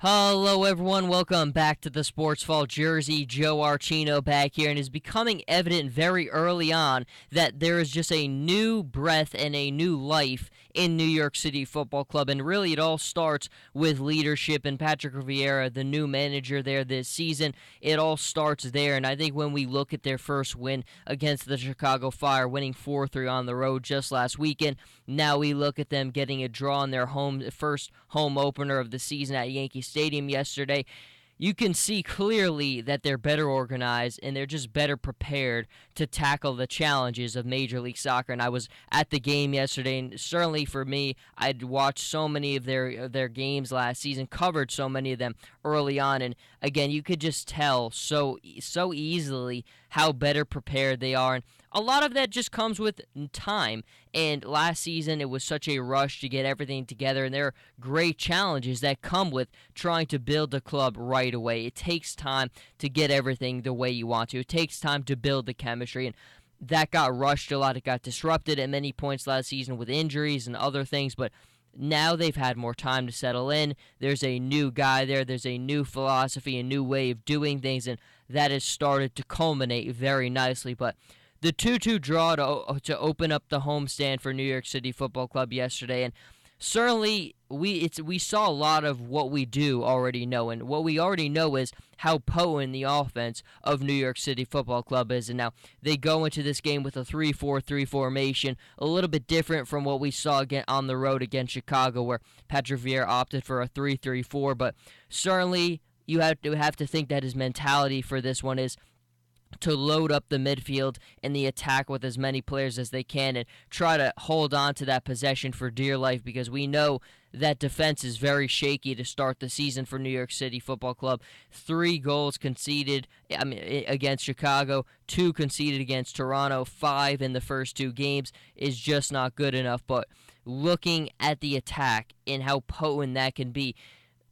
Hello, everyone. Welcome back to the Sports Fall Jersey. Joe Archino back here, and it's becoming evident very early on that there is just a new breath and a new life in New York City Football Club. And really, it all starts with leadership and Patrick Vieira, the new manager there this season. It all starts there. And I think when we look at their first win against the Chicago Fire, winning 4-3 on the road just last weekend, now we look at them getting a draw in their first home opener of the season at Yankee Stadium yesterday. You can see clearly that they're better organized and they're just better prepared to tackle the challenges of Major League Soccer. And I was at the game yesterday, and certainly for me, I'd watched so many of their games last season, covered so many of them early on, and again, you could just tell so easily how better prepared they are. And a lot of that just comes with time. And last season, it was such a rush to get everything together, and there are great challenges that come with trying to build a club right away. It takes time to get everything the way you want to. It takes time to build the chemistry, and that got rushed a lot. It got disrupted at many points last season with injuries and other things, but now they've had more time to settle in. There's a new guy there. There's a new philosophy, a new way of doing things, and that has started to culminate very nicely. But the 2-2 draw to open up the homestand for New York City Football Club yesterday, and certainly we saw a lot of what we do already know, and what we already know is how potent the offense of New York City Football Club is. And now they go into this game with a 3-4-3 formation, a little bit different from what we saw again on the road against Chicago, where Patrick Vieira opted for a 3-3-4. But certainly you have to think that his mentality for this one is to load up the midfield and the attack with as many players as they can and try to hold on to that possession for dear life, because we know that defense is very shaky to start the season for New York City Football Club. 3 goals conceded against Chicago, 2 conceded against Toronto, 5 in the first 2 games is just not good enough. But looking at the attack and how potent that can be,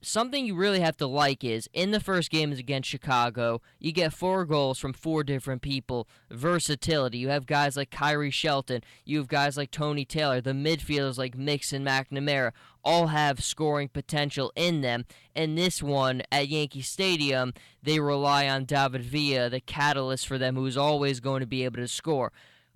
something you really have to like is, in the first game against Chicago, you get 4 goals from 4 different people. Versatility. You have guys like Kyrie Shelton. You have guys like Tony Taylor. The midfielders like Mix and McNamara all have scoring potential in them. And this one, at Yankee Stadium, they rely on David Villa, the catalyst for them, who's always going to be able to score.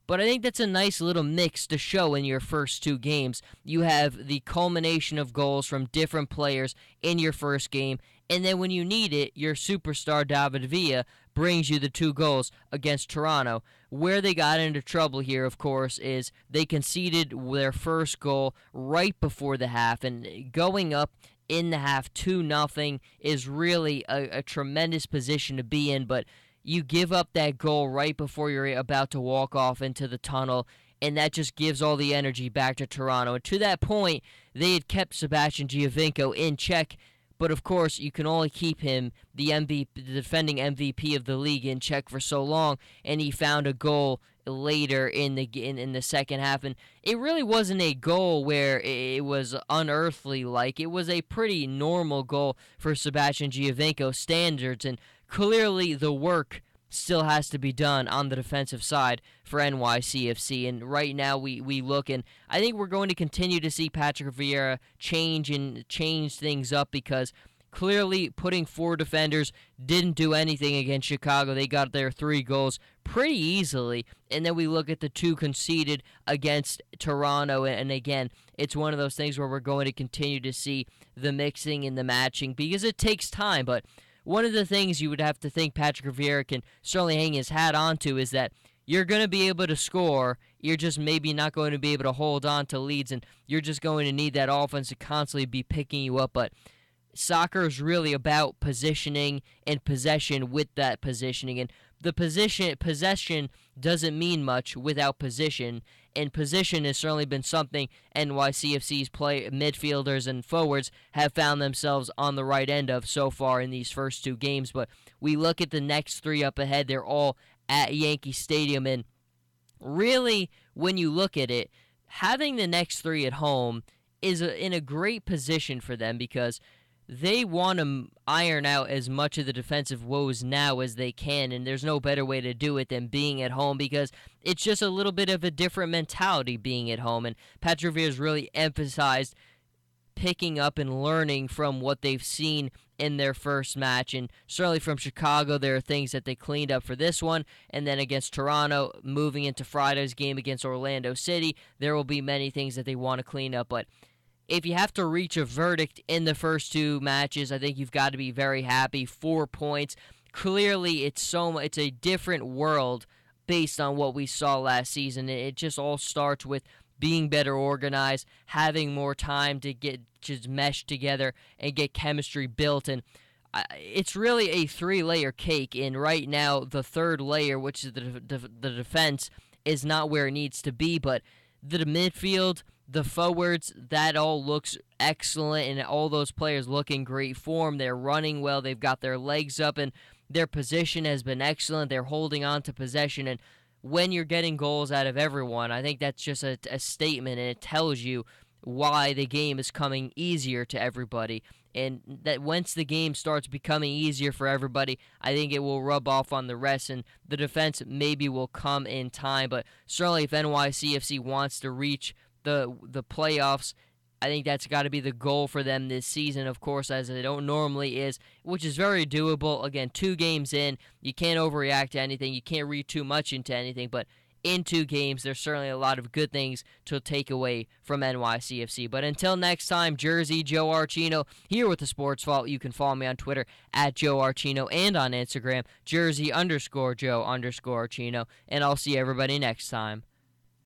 But I think that's a nice little mix to show in your first 2 games. You have the culmination of goals from different players in your first game, and then when you need it, your superstar David Villa brings you the 2 goals against Toronto. Where they got into trouble here, of course, is they conceded their first goal right before the half, and going up in the half 2-0 is really a tremendous position to be in, but you give up that goal right before you're about to walk off into the tunnel, and that just gives all the energy back to Toronto. And to that point, they had kept Sebastian Giovinco in check, but of course, you can only keep him, the defending MVP of the league, in check for so long, and he found a goal later in the second half, and it really wasn't a goal where it was unearthly like. It was a pretty normal goal for Sebastian Giovinco standards, and clearly the work still has to be done on the defensive side for NYCFC. And right now we look, and I think we're going to continue to see Patrick Vieira change things up, because clearly putting 4 defenders didn't do anything against Chicago. They got their 3 goals pretty easily, and then we look at the 2 conceded against Toronto, and again, it's one of those things where we're going to continue to see the mixing and the matching, because it takes time. But one of the things you would have to think Patrick Vieira can certainly hang his hat onto is that you're going to be able to score. You're just maybe not going to be able to hold on to leads, and you're just going to need that offense to constantly be picking you up. But soccer is really about positioning and possession with that positioning, and the possession doesn't mean much without position, and position has certainly been something NYCFC's midfielders and forwards have found themselves on the right end of so far in these first 2 games. But we look at the next 3 up ahead, they're all at Yankee Stadium, and really, when you look at it, having the next 3 at home is in a great position for them, because they want to iron out as much of the defensive woes now as they can, and there's no better way to do it than being at home, because it's just a little bit of a different mentality being at home, and Patrick Vieira's really emphasized picking up and learning from what they've seen in their first match. And certainly from Chicago, there are things that they cleaned up for this one. And then against Toronto, moving into Friday's game against Orlando City, there will be many things that they want to clean up. But if you have to reach a verdict in the first two matches, I think you've got to be very happy. 4 points. Clearly, it's a different world based on what we saw last season. It just all starts with being better organized, having more time to get just mesh together and get chemistry built. And it's really a 3-layer cake. And right now, the third layer, which is the defense, is not where it needs to be. But the midfield, the forwards, that all looks excellent, and all those players look in great form. They're running well. They've got their legs up, and their position has been excellent. They're holding on to possession, and when you're getting goals out of everyone, I think that's just a statement, and it tells you why the game is coming easier to everybody. And that once the game starts becoming easier for everybody, I think it will rub off on the rest, and the defense maybe will come in time. But certainly if NYCFC wants to reach the playoffs, I think that's got to be the goal for them this season, of course, as it don't normally is, which is very doable. Again, 2 games in, you can't overreact to anything. You can't read too much into anything, but in 2 games, there's certainly a lot of good things to take away from NYCFC. But until next time, Jersey Joe Archino here with the Sports Vault. You can follow me on Twitter at Joe Archino and on Instagram, Jersey_Joe_Archino. And I'll see everybody next time.